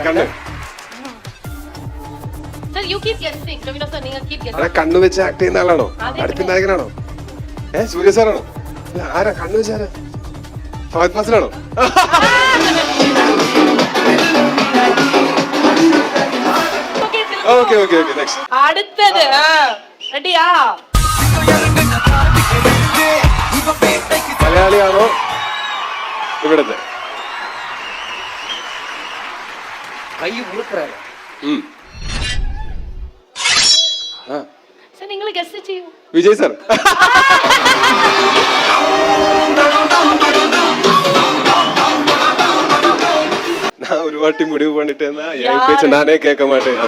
കണ്ണ്. Sir, you keep guessing. Ravina sir, you keep guessing. ആരാ കണ്ണ് വെച്ച് ആക്ട് ചെയ്യുന്ന ആളാണോ? അടുത്ത നായകനാണോ? സൂര്യ സാറാണോ? ആരാ കണ്ണ് വെച്ച് ആരാ? ഫഹദ് ഫാസിലാണോ? Okay okay okay next. അടുത്തത് റെഡിയാ? മലയാളിയാണോ ഇവിടത്തെ? സർ നിങ്ങൾ ഗസ് ചെയ്യൂ. വിജയ് സാർ. நான் ஒரு வாட்டி முடிவு பண்ணிட்டேன்னா என் பேச்சு நானே கேட்க மாட்டேன்.